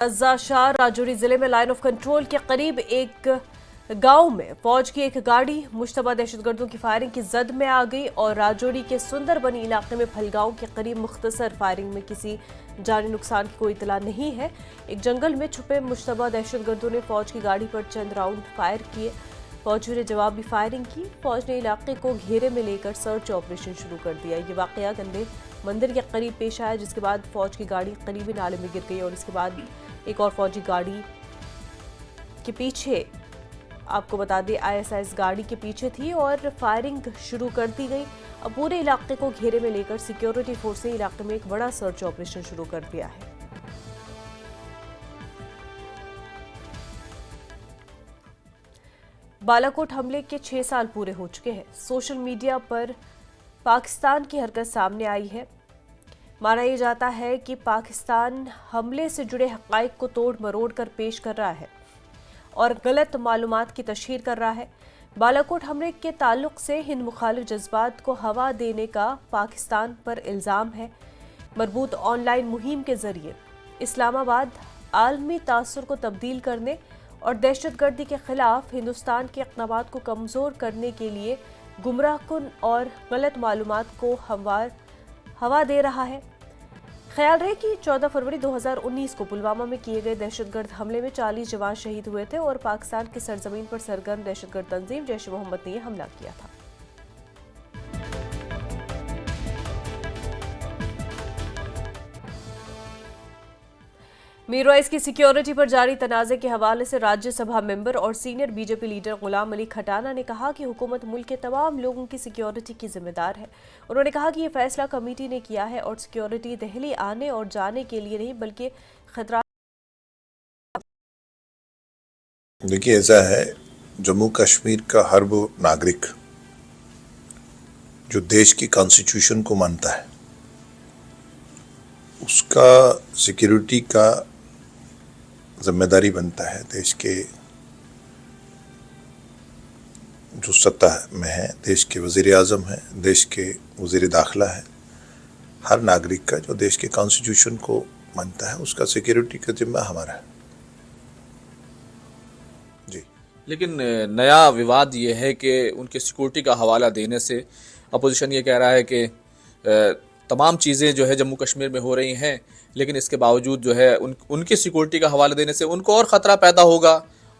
रज़ा शाह राजौरी जिले में line of control के करीब एक गांव में फौज की एक गाड़ी मुश्तबा दहशतगर्दों की फायरिंग की जद में आ गई और राजौरी के सुंदरबनी इलाके में फलगांव के करीब मुख्तसर फायरिंग में किसी जानी नुकसान की कोई इतला नहीं है। एक जंगल में छुपे मुश्तबा दहशतगर्दों ने फौज की गाड़ी पर चंद राउंड फायर किए। फौजियों ने जवाबी फायरिंग की। फौज ने इलाके को घेरे में लेकर सर्च ऑपरेशन शुरू कर दिया। ये वाकया गंदे मंदिर के करीब पेश आया, जिसके बाद फौज की गाड़ी करीबी नाले में गिर गई और इसके बाद एक और फौजी गाड़ी के पीछे, आपको बता दें ISIS गाड़ी के पीछे थी और फायरिंग शुरू कर दी गई। अब पूरे इलाके को घेरे में लेकर सिक्योरिटी फोर्स ने इलाके में एक बड़ा सर्च ऑपरेशन शुरू कर दिया है। बालाकोट हमले के 6 साल पूरे हो चुके हैं। सोशल मीडिया पर पाकिस्तान की हरकत सामने आई है। माना यह जाता है कि पाकिस्तान हमले से जुड़े हक़ाइक़ को तोड़ मरोड़ कर पेश कर रहा है और गलत मालूमात की तशहीर कर रहा है। बालाकोट हमले के ताल्लुक से हिंद मुखालिफ जज्बात को हवा देने का पाकिस्तान पर इल्ज़ाम है। मरबूत ऑनलाइन मुहिम के जरिए इस्लामाबाद आलमी तासुर को तब्दील करने और दहशतगर्दी के खिलाफ हिंदुस्तान के इक़दामात को कमज़ोर करने के लिए गुमराहकुन और गलत मालूमात को हवा दे रहा है। ख्याल रहे कि 14 फरवरी 2019 को पुलवामा में किए गए दहशतगर्द हमले में 40 जवान शहीद हुए थे और पाकिस्तान की सरजमीन पर सरगर्म दहशतगर्द तंजीम जैश-ए-मोहम्मद ने यह हमला किया था। मीरवाइज की सिक्योरिटी पर जारी तनाज़े के हवाले से राज्यसभा मेंबर और senior BJP leader Ghulam Ali Khatana ने कहा कि हुकूमत मुल्क के तमाम लोगों की सिक्योरिटी की जिम्मेदार है। उन्होंने कहा कि यह फैसला कमेटी ने किया है और सिक्योरिटी दिल्ली आने और जाने के लिए नहीं बल्कि खतरा। देखिए, ऐसा है, जम्मू कश्मीर का हर वो नागरिक जो देश की कॉन्स्टिट्यूशन को मानता है, उसका सिक्योरिटी का जिम्मेदारी बनता है। देश के जो सत्ता में है, देश के वज़ीर आज़म है, देश के वज़ीर दाखिला है, हर नागरिक का जो देश के कॉन्स्टिट्यूशन को मानता है, उसका सिक्योरिटी का जिम्मा हमारा है। जी, लेकिन नया विवाद ये है कि उनके सिक्योरिटी का हवाला देने से अपोजिशन ये कह रहा है कि तमाम चीज़ें जो है जम्मू कश्मीर में हो रही हैं, लेकिन इसके बावजूद जो है उनकी सिक्योरिटी का हवाला देने से उनको और ख़तरा पैदा होगा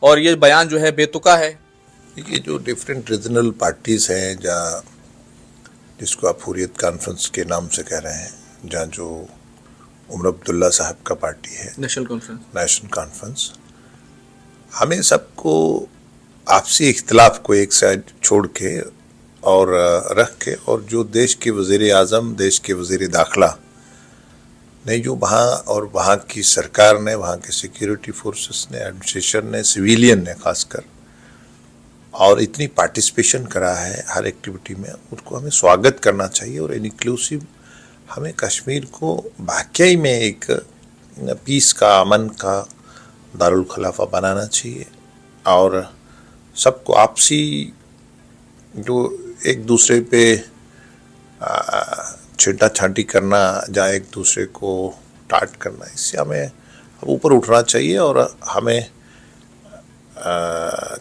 और ये बयान जो है बेतुका है। ये जो डिफरेंट रीजनल पार्टीज़ हैं, जहाँ जिसको आप हुर्रियत कॉन्फ्रेंस के नाम से कह रहे हैं, जहाँ जो उमर अब्दुल्ला साहब का पार्टी है, नेशनल कॉन्फ्रेंस, हमें सबको आपसी इख्तिलाफ को एक साइड छोड़ के और रख के, और जो देश के वज़ीर आज़म, देश के वज़ीर दाखिला ने जो वहाँ और वहाँ की सरकार ने, वहाँ के सिक्योरिटी फोर्सेस ने, एडमिनिस्ट्रेशन ने, सिविलियन ने खासकर, और इतनी पार्टिसिपेशन करा है हर एक्टिविटी में, उनको हमें स्वागत करना चाहिए और इनक्लूसिव हमें कश्मीर को वाकई में एक पीस का, अमन का दारुल खिलाफा बनाना चाहिए और सबको आपसी जो एक दूसरे पे छींटा छांटी करना, जहाँ एक दूसरे को टाट करना, इससे हमें ऊपर उठना चाहिए और हमें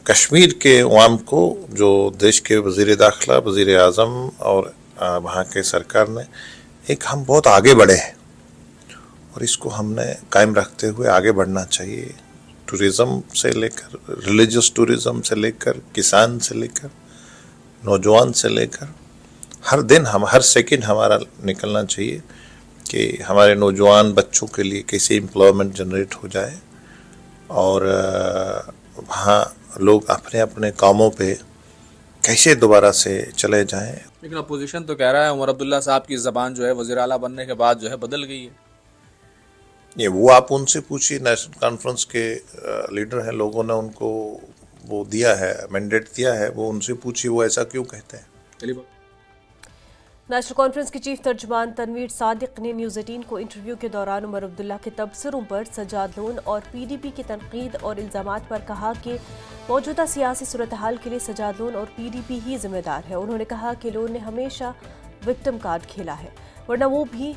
कश्मीर के अवाम को, जो देश के वज़ीर दाखिला, वज़ीर आज़म और वहाँ के सरकार ने, एक हम बहुत आगे बढ़े हैं और इसको हमने कायम रखते हुए आगे बढ़ना चाहिए। टूरिज़्म से लेकर, रिलीजियस टूरिज़्म से लेकर, किसान से लेकर, नौजवान से लेकर, हर दिन हर सेकंड हमारा निकलना चाहिए कि हमारे नौजवान बच्चों के लिए कैसे एम्प्लॉयमेंट जनरेट हो जाए और वहाँ लोग अपने अपने कामों पे कैसे दोबारा से चले जाएं। लेकिन अपोजिशन तो कह रहा है उमर अब्दुल्ला साहब की ज़बान जो है वज़ीर आला बनने के बाद जो है बदल गई है। ये वो आप उनसे पूछिए, नेशनल कॉन्फ्रेंस के लीडर हैं, लोगों ने उनको वो दिया है, मैंडेट दिया है, वो उनसे पूछिए वो ऐसा क्यों कहते हैं। नेशनल कॉन्फ्रेंस की चीफ तर्जुमान तनवीर सादिक ने न्यूज़ 18 को इंटरव्यू के दौरान उमर अब्दुल्ला के तबसरों पर सज्जाद लोन और PDP की तनकीद और इल्ज़ामात पर कहा कि मौजूदा सियासी सूरत हाल के लिए सज्जाद लोन और PDP ही जिम्मेदार है। उन्होंने कहा कि लोन ने हमेशा विक्टिम कार्ड खेला है, वरना वो भी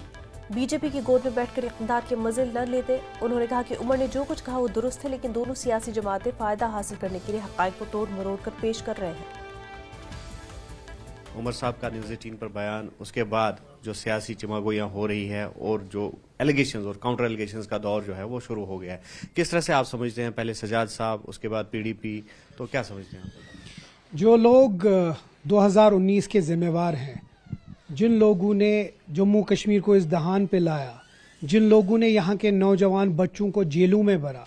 बीजेपी की गोद में बैठकर इक़्तिदार के मजे न लेते। उन्होंने कहा कि उमर ने जो कुछ कहा वो दुरुस्त है, लेकिन दोनों सियासी जमातें फायदा हासिल करने के लिए हक़ाइक़ को तोड़ मरोड़ कर पेश कर रहे हैं। उमर साहब का न्यूज़ 18 पर बयान, उसके बाद जो सियासी चमागोइयाँ हो रही है और जो एलिगेशंस और काउंटर एलिगेशंस का दौर जो है वो शुरू हो गया है, किस तरह से आप समझते हैं? पहले सजाद साहब, उसके बाद पीडीपी, तो क्या समझते हैं? जो लोग 2019 के जिम्मेवार हैं, जिन लोगों ने जम्मू कश्मीर को इस दहान पे लाया, जिन लोगों ने यहाँ के नौजवान बच्चों को जेलों में भरा,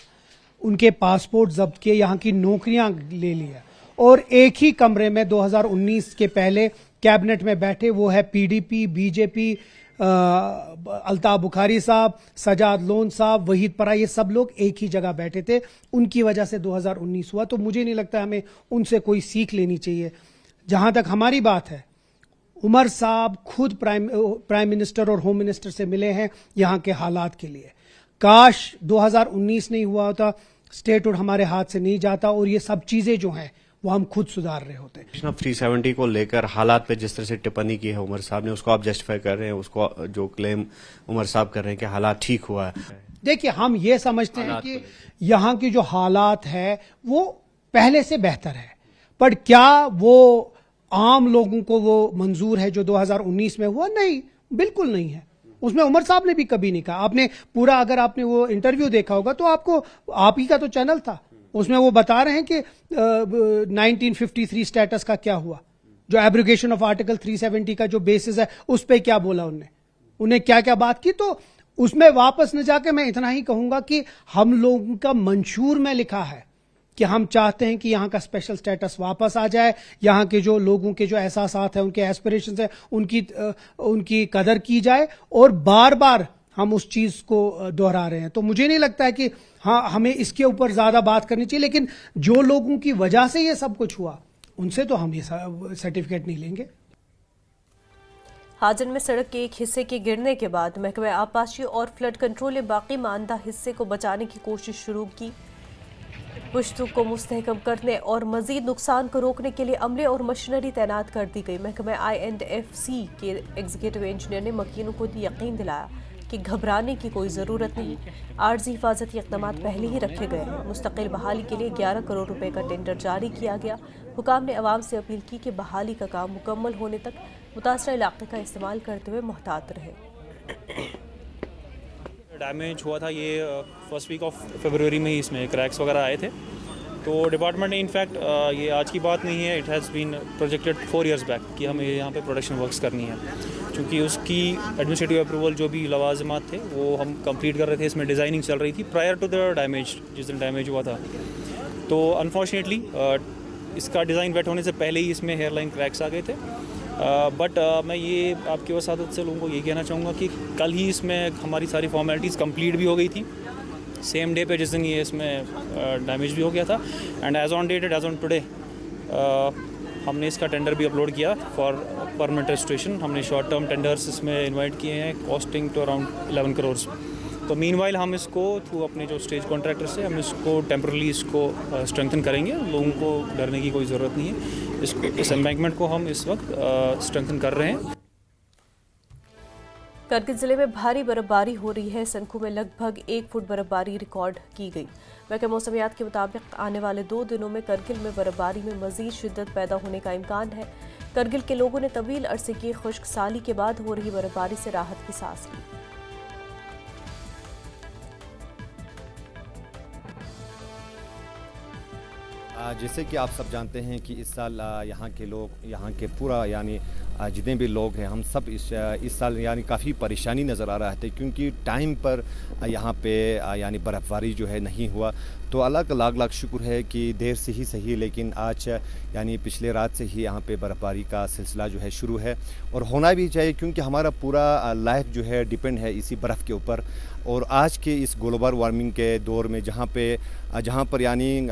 उनके पासपोर्ट जब्त किए, यहाँ की नौकरियां ले लिया और एक ही कमरे में 2019 के पहले कैबिनेट में बैठे, वो है पीडीपी, बीजेपी, अल्ताफ बुखारी साहब, सजाद लोन साहब, वहीद परा, ये सब लोग एक ही जगह बैठे थे। उनकी वजह से 2019 हुआ। तो मुझे नहीं लगता हमें उनसे कोई सीख लेनी चाहिए। जहां तक हमारी बात है, उमर साहब खुद प्राइम मिनिस्टर और होम मिनिस्टर से मिले हैं यहाँ के हालात के लिए। काश 2019 नहीं हुआ होता, स्टेटहुड हमारे हाथ से नहीं जाता और ये सब चीजें जो हैं वो हम खुद सुधार रहे होते। 370 को लेकर हालात पे जिस तरह से टिप्पणी की है उमर साहब ने, उसको आप जस्टिफाई कर रहे हैं? उसको जो क्लेम उमर साहब कर रहे हैं कि हालात ठीक हुआ है, देखिए हम ये समझते हैं कि यहाँ की जो हालात है वो पहले से बेहतर है, पर क्या वो आम लोगों को वो मंजूर है जो 2019 में हुआ? नहीं, बिल्कुल नहीं है। उसमें उमर साहब ने भी कभी नहीं कहा। आपने पूरा, अगर आपने वो इंटरव्यू देखा होगा तो आपको, आप ही का तो चैनल था, उसमें वो बता रहे हैं कि 1953 स्टेटस का क्या हुआ, जो एब्रोगेशन ऑफ आर्टिकल 370 का जो बेसिस है उस पे क्या बोला उन्हें क्या क्या बात की। तो उसमें वापस न जाके मैं इतना ही कहूंगा कि हम लोगों का मंशूर में लिखा है कि हम चाहते हैं कि यहाँ का स्पेशल स्टेटस वापस आ जाए, यहाँ के जो लोगों के जो एहसासात हैं, उनके एस्पिरेशंस हैं, उनकी कदर की जाए, और बार बार हम उस चीज को दोहरा रहे हैं। तो मुझे नहीं लगता है कि हाँ हमें इसके ऊपर ज्यादा बात करनी चाहिए, लेकिन जो लोगों की वजह से ये सब कुछ हुआ उनसे तो हम ये सर्टिफिकेट नहीं लेंगे। हाजन में सड़क के एक हिस्से के गिरने के बाद महकमा आबपाशी और फ्लड कंट्रोल ने बाकी मानदा हिस्से को बचाने की कोशिश शुरू की। पुश्तों को मुस्तहकम करने और मजीद नुकसान को रोकने के लिए अमले और मशीनरी तैनात कर दी गई। महकमा INDFC के एग्जीक्यूटिव इंजीनियर ने मकीनों को यकीन दिलाया कि घबराने की कोई ज़रूरत नहीं। आर्जी हिफाजती इक़दाम पहले ही रखे गए हैं। मुस्तकिल बहाली के लिए 11 करोड़ रुपए का टेंडर जारी किया गया। हुकाम ने अवाम से अपील की कि बहाली का काम मुकम्मल होने तक मुतासरा इलाके का इस्तेमाल करते हुए मोहतात रहे। डैमेज हुआ था ये फर्स्ट वीक ऑफ फरवरी में ही, इसमें क्रैक्स वगैरह आए थे। तो डिपार्टमेंट ने इनफैक्ट ये आज की बात नहीं है, it has been projected 4 years back कि हमें यहाँ पे प्रोडक्शन वर्क्स करनी है, क्योंकि उसकी एडमिनिस्ट्रेटिव अप्रूवल जो भी लवाजमात थे वो हम कंप्लीट कर रहे थे। इसमें डिज़ाइनिंग चल रही थी प्रायर टू द डैमेज, जिस दिन डैमेज हुआ था। तो अनफॉर्चुनेटली इसका डिज़ाइन वेट होने से पहले ही इसमें हेयरलाइन क्रैक्स आ गए थे। बट मैं ये आपके वसादत से लोगों को ये कहना चाहूँगा कि कल ही इसमें हमारी सारी फॉर्मेलिटीज़ कंप्लीट भी हो गई थी, सेम डे पे जिस दिन ये इसमें डैमेज भी हो गया था। And as on dated, as on today, हमने इसका टेंडर भी अपलोड किया फॉर परमानेंट रेस्टोरेशन। हमने शॉर्ट टर्म टेंडर्स इसमें इनवाइट किए हैं, कॉस्टिंग टू अराउंड 11 करोड़। तो मीनवाइल हम इसको थ्रू अपने जो स्टेज कॉन्ट्रैक्टर से हम इसको टेम्परली इसको स्ट्रेंथन करेंगे। लोगों को डरने की कोई ज़रूरत नहीं है। इस एम्बैंकमेंट को हम इस वक्त स्ट्रेंथन कर रहे हैं। करगिल जिले में भारी बर्फबारी हो रही है। सनखू में लगभग 1 फुट बर्फबारी रिकॉर्ड की गई। महकमा मौसमियात के मुताबिक आने वाले 2 दिनों में करगिल में बर्फबारी में मजीद शिद्दत पैदा होने का इम्कान है। करगिल के लोगों ने तवील अरसे की खुश्क साली के बाद हो रही बर्फबारी से राहत की सांस ली। जैसे कि आप सब जानते हैं कि इस साल यहाँ के लोग, यहाँ के पूरा यानी जितने भी लोग हैं, हम सब इस साल यानी काफ़ी परेशानी नज़र आ रहा है, क्योंकि टाइम पर यहाँ पे यानी बर्फ़बारी जो है नहीं हुआ। तो अल्लाह का लाख लाख शुक्र है कि देर से ही सही, लेकिन आज यानी पिछले रात से ही यहाँ पे बर्फ़बारी का सिलसिला जो है शुरू है, और होना भी चाहिए, क्योंकि हमारा पूरा लाइफ जो है डिपेंड है इसी बर्फ़ के ऊपर। और आज के इस ग्लोबल वार्मिंग के दौर में जहाँ पर यानी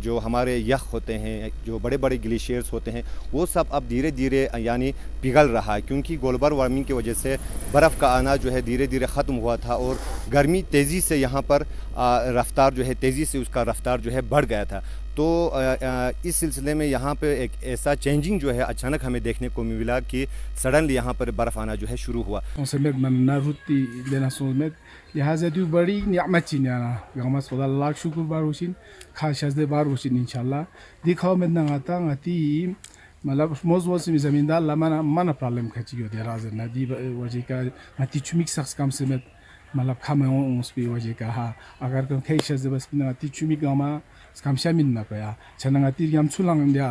जो हमारे यख होते हैं, जो बड़े बड़े ग्लेशियर्स होते हैं, वो सब अब धीरे धीरे यानी पिघल रहा है, क्योंकि ग्लोबल वार्मिंग की वजह से बर्फ़ का आना जो है धीरे धीरे ख़त्म हुआ था और गर्मी तेज़ी से यहाँ पर रफ्तार जो है तेज़ी से उसका रफ्तार जो है बढ़ गया था। तो इस सिलसिले में यहाँ पे एक ऐसा चेंजिंग जो है अचानक हमें देखने को मिला कि सडनली यहाँ पर बर्फ़ आना जो है शुरू हुआ। मतलब मोज मोज में ज़मींदार लमाना माना प्रॉब्लम खची हो दिया राज़ नदी वजह का नती चुमिक शख्स कम से मतलब खामे उस पे वजह का हा अगर कम खेश से बस नती चुमिक गामा कम शामिल ना पाया चना नती हम चुलांग दिया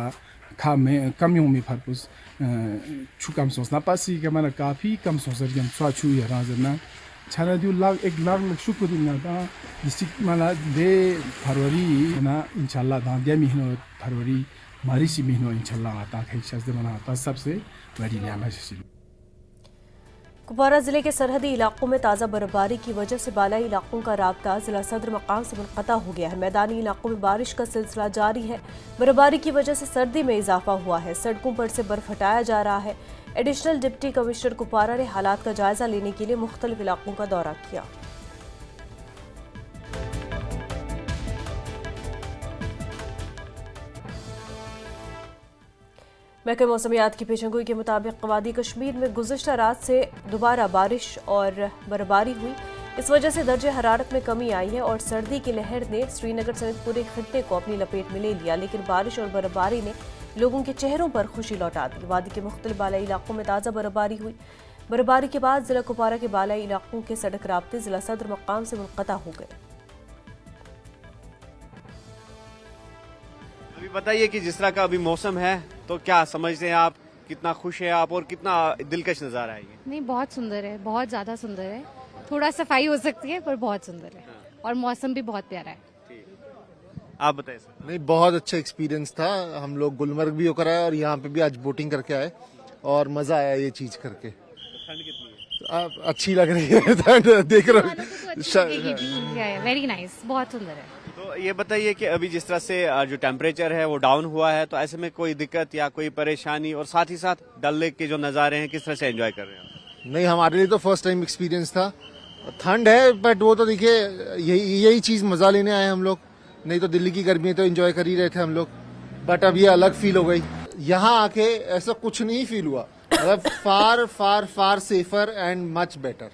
खामे कम यों में फर्पुस चुकम सोच ना पासी के माना काफ़ी कम सोच हम स्वाचु या राज़ ना चना दियो एक लाख शुक्र दिन ना डिस्ट्रिक्ट माना दे फरवरी ना इंशाल्लाह दांडिया महीनों फरवरी मारिसी महीनों इंशाल्लाह आता है शज़्द मना आता सबसे बड़ी नियामत है। कुपवारा जिले के सरहदी इलाकों में ताज़ा बर्फबारी की वजह से बालाई इलाकों का राब्ता जिला सदर मकाम से मुनक़ता हो गया है। मैदानी इलाकों में बारिश का सिलसिला जारी है। बर्फबारी की वजह से सर्दी में इजाफा हुआ है। सड़कों पर से बर्फ हटाया जा रहा है। एडिशनल डिप्टी कमिश्नर कुपवारा ने हालात का जायजा लेने के लिए मुख्तलिफ इलाकों का दौरा किया। महकमे मौसमियात की पेशेंगोई के मुताबिक वादी कश्मीर में गुज़िश्ता रात से दोबारा बारिश और बर्फबारी हुई। इस वजह से दर्जे हरारत में कमी आई है और सर्दी की लहर ने श्रीनगर समेत पूरे खित्ते को अपनी लपेट में ले लिया। लेकिन बारिश और बर्फबारी ने लोगों के चेहरों पर खुशी लौटा दी। वादी के मुख्तलिफ बालाई इलाकों में ताज़ा बर्फबारी हुई। बर्फबारी के बाद जिला कुपवारा के बालाई इलाकों के सड़क राब्ते जिला सदर मकाम से मुनक़ता हो गए। अभी बताइए कि जिस तरह का अभी मौसम है तो क्या समझते हैं आप, कितना खुश है आप और कितना दिलकश नज़ारा है ये? नहीं, बहुत सुंदर है, बहुत ज़्यादा सुंदर है। थोड़ा सफाई हो सकती है पर बहुत सुंदर है और मौसम भी बहुत प्यारा है। आप बताइए सर। नहीं, बहुत अच्छा एक्सपीरियंस था। हम लोग गुलमर्ग भी होकर आए और यहाँ पे भी आज बोटिंग करके आए और मज़ा आया ये चीज़ करके। ठंड कितनी है? अच्छी लग रही है ठंड देख रहे। वेरी नाइस, बहुत सुंदर है। तो ये बताइए कि अभी जिस तरह से जो टेम्परेचर है वो डाउन हुआ है, तो ऐसे में कोई दिक्कत या कोई परेशानी, और साथ ही साथ डल लेक के जो नज़ारे हैं किस तरह से एंजॉय कर रहे हैं? नहीं, हमारे लिए तो फर्स्ट टाइम एक्सपीरियंस था। ठंड है बट वो तो देखिए यही चीज़ मज़ा लेने आए हम लोग। नहीं तो दिल्ली की गर्मी तो एंजॉय कर ही रहे थे हम लोग, बट अब ये अलग फील हो गई। यहाँ आके ऐसा कुछ नहीं फील हुआ, मतलब फार फार फार सेफर एंड मच बेटर।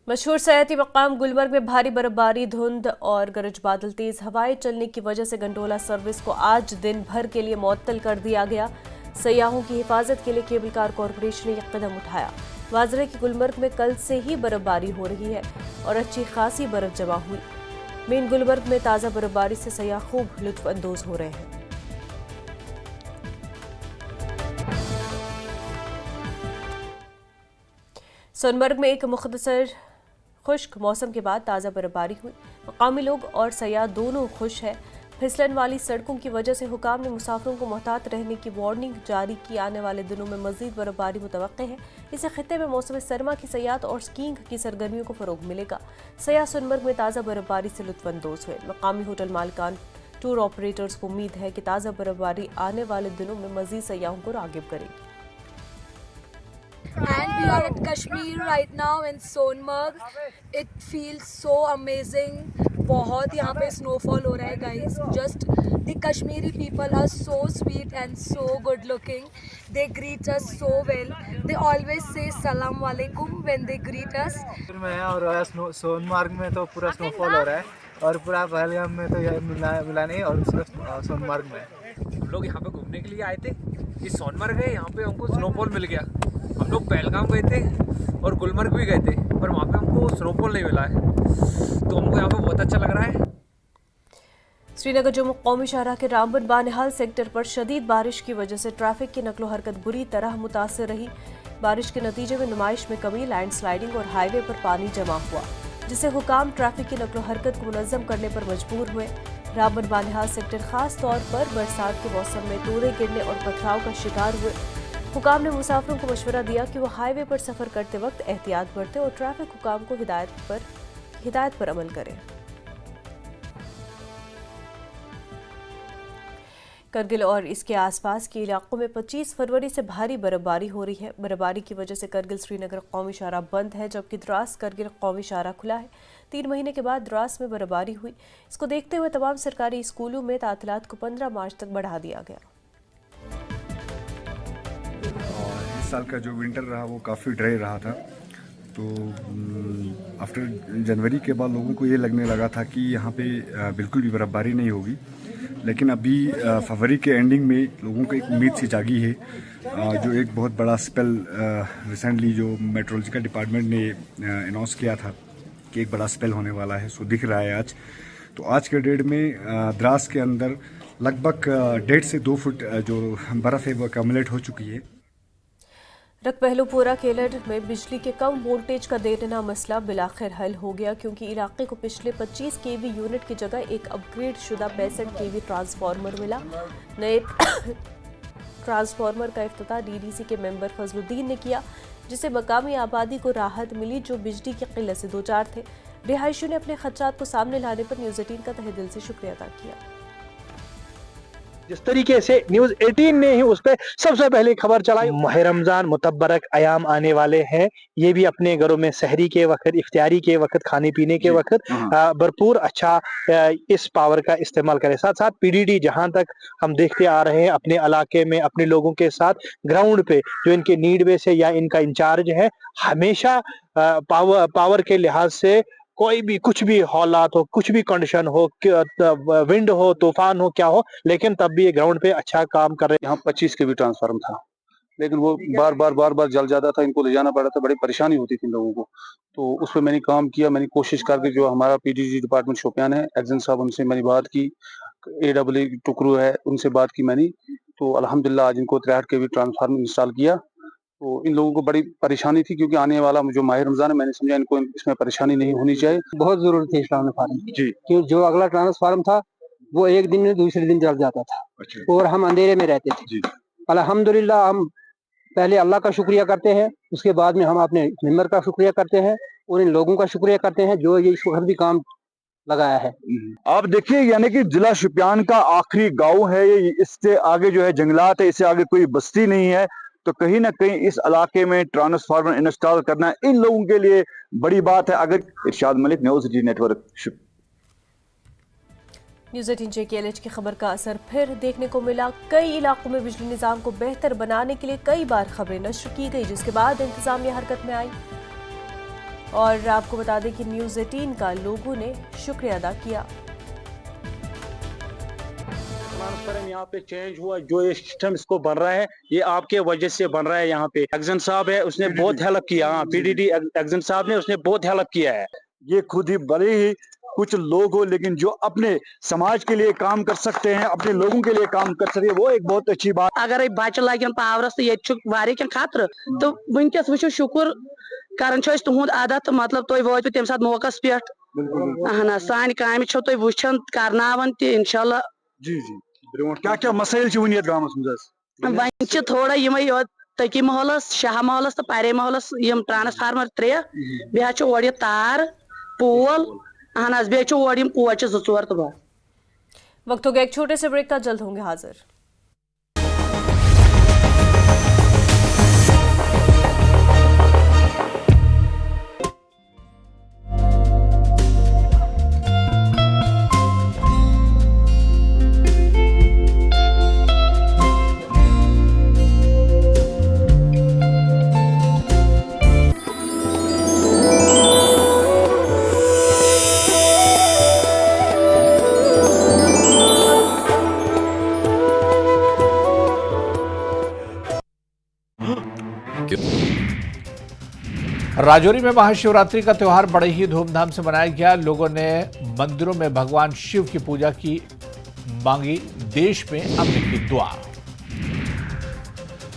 मशहूर सयाहती मकाम गुलमर्ग में भारी बर्फबारी, धुंध और गरज बादल, तेज हवाएं चलने की वजह से गंडोला सर्विस को आज दिन भर के लिए मुअत्तल कर दिया गया। सयाहों की हिफाजत के लिए केबल कार कॉरपोरेशन ने यह कदम उठाया। वाज़ेह कि गुलमर्ग में कल से ही बर्फबारी हो रही है और अच्छी खासी बर्फ जमा हुई। मेन गुलमर्ग में ताज़ा बर्फबारी से सयाह खूब लुत्फ अंदोज हो रहे हैं। सोनमर्ग में एक मुख्तसर खुश्क मौसम के बाद ताज़ा बर्फबारी हुई। मकामी लोग और सयाह दोनों खुश हैं। फिसलन वाली सड़कों की वजह से हुकाम ने मुसाफिरों को मोहतात रहने की वार्निंग जारी की। आने वाले दिनों में मजीद बर्फबारी मुतवक्के है। इससे खित्ते में मौसम सरमा की सयाहत और स्कीइंग की सरगर्मियों को फरोग मिलेगा। सयाह सोनमर्ग में ताज़ा बर्फबारी से लुत्फानंदोज हुए। मकामी होटल मालिकान टूर ऑपरेटर्स को उम्मीद है कि ताज़ा बर्फबारी आने वाले दिनों में मजीद सयाहों को रागिब करेगी। And we are at Kashmir right now in Sonmarg. It feels so amazing. बहुत यहाँ पे snowfall हो रहा है guys. Just the Kashmiri people are so sweet and so good looking. They greet us so well. They always say salam alaikum when they greet us. में और सोनमार्ग में तो पूरा स्नोफॉल हो रहा है और पूरा पहलगाम में तो यह मिला नहीं और सिर्फ सोनमार्ग में। हम लोग यहाँ पे घूमने के लिए आए थे। ये सोनमर्ग है, यहाँ पे हमको स्नोफॉल मिल गया। हम लोग पहलगाम गए थे और गुलमर्ग भी गए थे पर वहाँ पे हमको स्नोफॉल नहीं मिला है, तो हमको यहाँ पे बहुत अच्छा लग रहा है। श्रीनगर जम्मू कौमी शाहराह के रामबन बानिहाल सेक्टर पर शदीद बारिश की वजह से ट्रैफिक की नकलो हरकत बुरी तरह मुतासर रही। बारिश के नतीजे में नुमाइश में कमी, लैंडस्लाइडिंग और हाईवे पर पानी जमा हुआ, जिससे हुकाम ट्रैफिक की नकलो हरकत को मुनज़्ज़म करने पर मजबूर हुए। रामबन बानिहाल सेक्टर खास तौर पर बरसात के मौसम में तोड़े गिरने और पथराव का शिकार हुए। हुकाम ने मुसाफिरों को मशवरा दिया कि वो हाईवे पर सफ़र करते वक्त एहतियात बरतें और ट्रैफिक हुकाम को हिदायत पर अमल करें। करगिल और इसके आसपास के इलाकों में 25 फरवरी से भारी बर्फबारी हो रही है। बर्फबारी की वजह से करगिल श्रीनगर कौमी शाहराह बंद है, जबकि द्रास करगिल कौमी शाहराह खुला है। 3 महीने के बाद द्रास में बर्फबारी हुई। इसको देखते हुए तमाम सरकारी स्कूलों में तातीलात को 15 मार्च तक बढ़ा दिया गया। इस साल का जो विंटर रहा वो काफ़ी ड्राई रहा था, तो आफ्टर जनवरी के बाद लोगों को ये लगने लगा था कि यहाँ पे बिल्कुल भी बर्फबारी नहीं होगी, लेकिन अभी फरवरी के एंडिंग में लोगों को एक उम्मीद सी जागी है। जो एक बहुत बड़ा स्पेल रिसेंटली जो मेट्रोलॉजिकल डिपार्टमेंट ने अनाउंस किया था कि एक बड़ा स्पेल होने वाला है, सो दिख रहा है आज। तो आज के डेट में द्रास के अंदर लगभग 1.5 से 2 फुट जो बर्फ़ है वो कम्युलेट हो चुकी है। रकपहलूपुरा केलर में बिजली के कम वोल्टेज का देना मसला बिलाखिर हल हो गया, क्योंकि इलाके को पिछले 25 केवी यूनिट की जगह एक अपग्रेड शुदा 65 केवी ट्रांसफार्मर मिला। नए ट्रांसफार्मर का इफ्तिताह डीडीसी के मेंबर फजलुद्दीन ने किया, जिससे मकामी आबादी को राहत मिली जो बिजली की किल्लत से दो चार थे। रिहायशियों ने अपने खदशात को सामने लाने पर न्यूज़ 18 का तहे दिल से शुक्रिया अदा किया। जिस तरीके से न्यूज़ 18 ने ही उस पर सबसे पहले खबर चलाई, माह रमजान मुतब्बरक अयाम आने वाले हैं, ये भी अपने घरों में सहरी के वक्त, इफ्तारी के वक्त, खाने पीने के वक्त भरपूर अच्छा इस पावर का इस्तेमाल करें। साथ साथ पीडीडी जहां तक हम देखते आ रहे हैं अपने इलाके में अपने लोगों के साथ ग्राउंड पे जो इनके नीड बेस है या इनका इंचार्ज है, हमेशा पावर के लिहाज से कोई भी कुछ भी हालात हो, कुछ भी कंडीशन हो, विंड हो, तूफान हो, क्या हो, लेकिन तब भी ये ग्राउंड पे अच्छा काम कर रहे हैं। यहाँ 25 के भी ट्रांसफार्मर था, लेकिन वो बार बार जल जाता था, इनको ले जाना पड़ा था, बड़ी परेशानी होती थी इन लोगों को। तो उस पर मैंने काम किया, मैंने कोशिश करके जो हमारा पीडीजी डिपार्टमेंट शोपियान है, एक्जन साहब, उनसे मैंने बात की, AWE टुकरू है, उनसे बात की मैंने, तो अल्हम्दुलिल्लाह आज इनको 63 के भी ट्रांसफार्मर इंस्टॉल किया। तो इन लोगों को बड़ी परेशानी थी, क्योंकि आने वाला जो माह रमजान है, मैंने समझा इनको इसमें परेशानी नहीं होनी चाहिए। बहुत जरूरत थी इस ट्रांसफार्मर की जी, क्योंकि जो अगला ट्रांसफार्मर था वो एक दिन में दूसरे दिन जल जाता था। अच्छा। और हम अंधेरे में रहते थे जी। अल्हम्दुलिल्लाह हम पहले अल्लाह का शुक्रिया करते हैं, उसके बाद में हम अपने मेंबर का शुक्रिया करते हैं और इन लोगों का शुक्रिया करते हैं जो ये इस वक्त भी काम लगाया है। आप देखिए, यानी कि जिला शोपियान का आखिरी गांव है ये, इससे आगे जो है जंगलात है, इससे आगे कोई बस्ती नहीं है, तो कहीं ना कहीं इस इलाके में ट्रांसफार्मर इंस्टॉल करना इन लोगों के लिए बड़ी बात है। अगर Irshad Malik, news 18 network. News 18 JKLH की खबर का असर फिर देखने को मिला। कई इलाकों में बिजली निज़ाम को बेहतर बनाने के लिए कई बार खबरें नश्र की गई, जिसके बाद इंतजामिया हरकत में आई। और आपको बता दें कि न्यूज़ 18 का लोगों ने शुक्रिया अदा किया। यहाँ पे चेंज हुआ, जो ये सिस्टम इसको बन रहा है ये आपके वजह से बन रहा है। यहाँ पे एक्जन साहब है, उसने बहुत हेल्प किया। हाँ, पीडीडी एक्जन साहब ने, उसने बहुत हेल्प किया है। ये खुद ही भले ही कुछ लोग हो, लेकिन जो अपने समाज के लिए काम कर सकते हैं, अपने लोगों के लिए काम कर सकते हैं, वो एक बहुत अच्छी बात। अगर बच्चे लगन पावरस तो ये खतर तो वनकस वो शुक्र कर तुद अदा, तो मतलब तुम वो तम सात मौका पे अहन सान काम तुम वुचान करनावन इंशाल्लाह। जी जी, क्या क्या मसाइल वन थोड़ा यमे तकी महलस, शाह महलस तो पारे महलस यम ट्रांसफार्मर 3 बेह ओर तार पोल अहन बेह ओर पोच 2-4 तो बस। वक्त हो गया एक छोटे से ब्रेक का, जल्द होंगे हाजिर। राजौरी में महाशिवरात्रि का त्यौहार बड़े ही धूमधाम से मनाया गया। लोगों ने मंदिरों में भगवान शिव की पूजा की, मांगी देश में अमन की दुआ।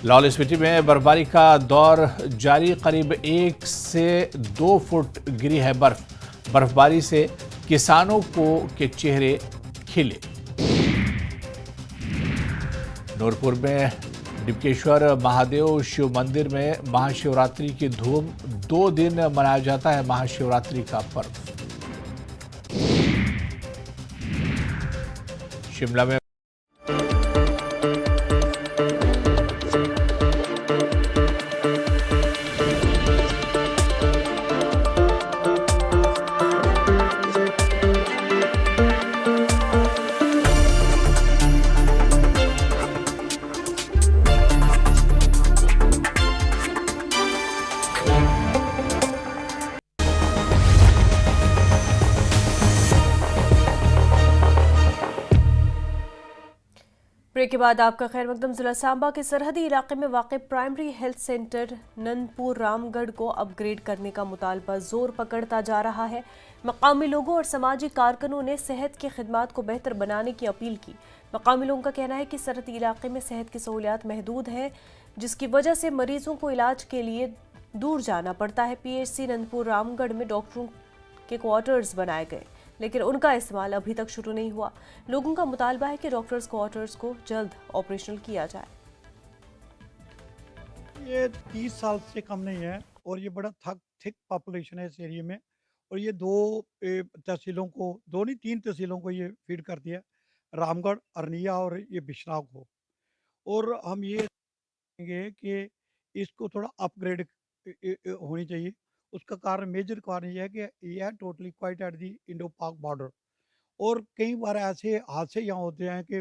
लाहौल स्पीति में बर्फबारी का दौर जारी, करीब 1 से 2 फुट गिरी है बर्फ। बर्फबारी से किसानों के चेहरे खिले। नूरपुर में डिबकेश्वर महादेव शिव मंदिर में महाशिवरात्रि की धूम, 2 दिन मनाया जाता है महाशिवरात्रि का पर्व। शिमला में ब्रेक के बाद आपका खैर मकदम। जिला सांबा के सरहदी इलाके में वाक़ primary health centre Nandpur Ramgarh को अपग्रेड करने का मुतालबा जोर पकड़ता जा रहा है। मकामी लोगों और समाजी कारकुनों ने सेहत की खिदमात को बेहतर बनाने की अपील की। मकामी लोगों का कहना है कि सरहदी इलाके में सेहत की सहूलियात महदूद हैं, जिसकी वजह से मरीजों को इलाज के लिए दूर जाना पड़ता है। PHC नंदपुर रामगढ़ में डॉक्टरों के क्वार्टर्स बनाए गए, लेकिन उनका इस्तेमाल अभी तक शुरू नहीं हुआ। लोगों का मुतालबा है कि डॉक्टर्स क्वार्टर्स को जल्द ऑपरेशनल किया जाए। ये 30 साल से कम नहीं है और ये बड़ा थिक पॉपुलेशन है इस एरिया में, और ये दो तहसीलों को, दो नहीं 3 तहसीलों को ये फीड करती है, रामगढ़, अरनिया और ये बिश्नाग को। और हम ये कहेंगे कि इसको थोड़ा अपग्रेड होनी चाहिए। उसका कारण, मेजर कारण ये है कि ये है totally quite at the Indo पाक बॉर्डर, और कई बार ऐसे हादसे यहाँ होते हैं कि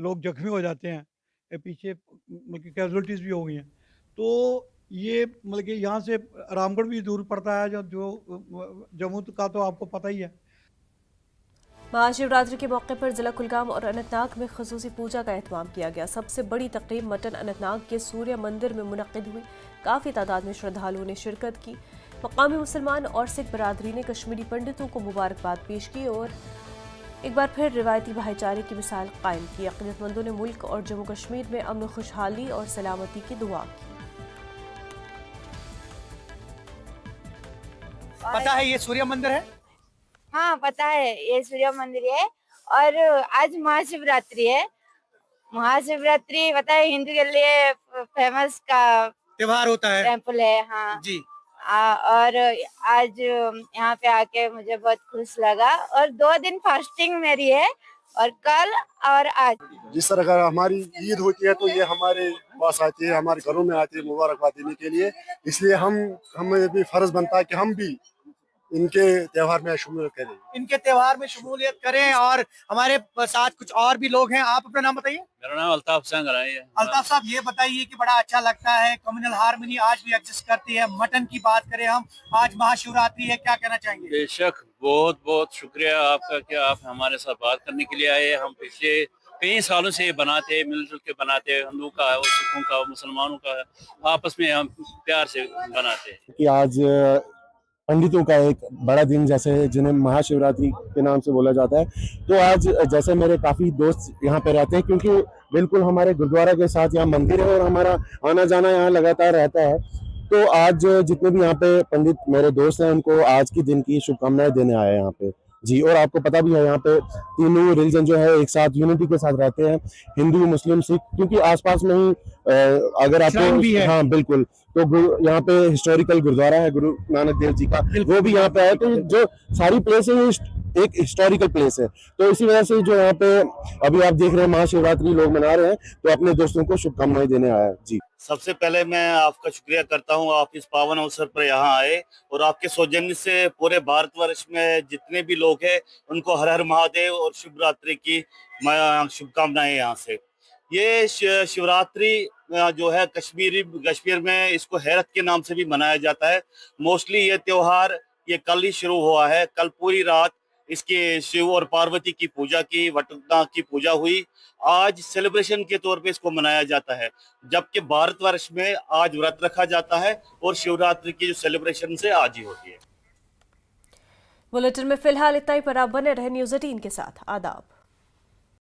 लोग जख्मी हो जाते हैं, पीछे मतलब कैजुअलिटीज़ भी हो गई हैं। तो ये मतलब कि यहाँ से रामगढ़ भी दूर पड़ता है, जो जम्मू का तो आपको पता ही है। महाशिवरात्रि के मौके पर जिला कुलगाम और अनंतनाग में खसूसी पूजा का एहतमाम किया गया। सबसे बड़ी तकरीब मटन अनंतनाग के सूर्य मंदिर में मुनक्किद हुई। काफ़ी तादाद में श्रद्धालुओं ने शिरकत की। मकामी मुसलमान और सिख बरादरी ने कश्मीरी पंडितों को मुबारकबाद पेश की और एक बार फिर रिवायती भाईचारे की मिसाल कायम की। अक़ीदतमंदों ने मुल्क और जम्मू कश्मीर में अमन, खुशहाली और सलामती की दुआ की। पता है ये सूर्य मंदिर है? हाँ पता है, ये सूर्य मंदिर है और आज महाशिवरात्रि है। महाशिवरात्रि पता है हिंदू के लिए फेमस का त्योहार होता है, टेम्पल है। हाँ जी। और आज यहाँ पे आके मुझे बहुत खुश लगा, और 2 दिन फास्टिंग मेरी है, और कल और आज। जिस तरह का हमारी ईद होती है तो ये हमारे पास आती है, हमारे घरों में आती है मुबारकबाद देने के लिए। इसलिए हमें भी फर्ज बनता है कि हम भी इनके त्योहार में शमूलियत करें, इनके त्योहार में शमूलियत करें। और हमारे साथ कुछ और भी लोग हैं। आप अपना नाम बताइए। मेरा नाम अल्ताफ हुसैन है। अल्ताफ साहब, ये बताइए कि बड़ा अच्छा लगता है, कम्युनल हार्मनी आज भी एग्जिस्ट करती है। मटन की बात करें हम, आज महाशिवरात्रि है, क्या कहना चाहेंगे? बेशक, बहुत बहुत शुक्रिया आपका कि आप हमारे साथ बात करने के लिए आए। हम पिछले कई सालों से बनाते, मिलजुल के बनाते, हिंदू का और सिखों का और मुसलमानों का आपस में हम प्यार से बनाते कि आज पंडितों का एक बड़ा दिन, जैसे जिन्हें महाशिवरात्रि के नाम से बोला जाता है, तो आज जैसे मेरे काफ़ी दोस्त यहाँ पे रहते हैं, क्योंकि बिल्कुल हमारे गुरुद्वारा के साथ यहाँ मंदिर है और हमारा आना जाना यहाँ लगातार रहता है। तो आज जितने भी यहाँ पे पंडित मेरे दोस्त हैं, उनको आज के दिन की शुभकामनाएं देने आए हैं यहाँ पे जी। और आपको पता भी है यहाँ पे तीनों रिलीजन जो है एक साथ यूनिटी के साथ रहते हैं, हिंदू, मुस्लिम, सिख, क्योंकि आसपास में ही अगर आपको, हाँ बिल्कुल, तो यहाँ पे हिस्टोरिकल गुरुद्वारा है गुरु नानक देव जी का, वो भी यहाँ पे है। तो जो सारी प्लेस है एक हिस्टोरिकल प्लेस है, तो इसी वजह से जो यहाँ पे अभी आप देख रहे हैं महाशिवरात्रि लोग मना रहे हैं, तो अपने दोस्तों को शुभकामनाएं देने आया जी। सबसे पहले मैं आपका शुक्रिया करता हूं, आप इस पावन अवसर पर यहाँ आए और आपके सौजन्य से पूरे भारतवर्ष में जितने भी लोग हैं उनको हर हर महादेव और शिवरात्रि की शुभकामनाएं यहाँ से। ये शिवरात्रि जो है कश्मीर में इसको हैरत के नाम से भी मनाया जाता है। मोस्टली ये त्योहार ये कल ही शुरू हुआ है। कल पूरी रात इसके शिव और पार्वती की पूजा की, वटनाग की पूजा हुई। आज सेलिब्रेशन के तौर पे इसको मनाया जाता है, जबकि भारतवर्ष में आज व्रत रखा जाता है और शिवरात्रि की जो सेलिब्रेशन से आज ही होती है। बुलेटिन में फिलहाल इतना ही, पर आप बने रहे न्यूज़ 18 के साथ। आदाब।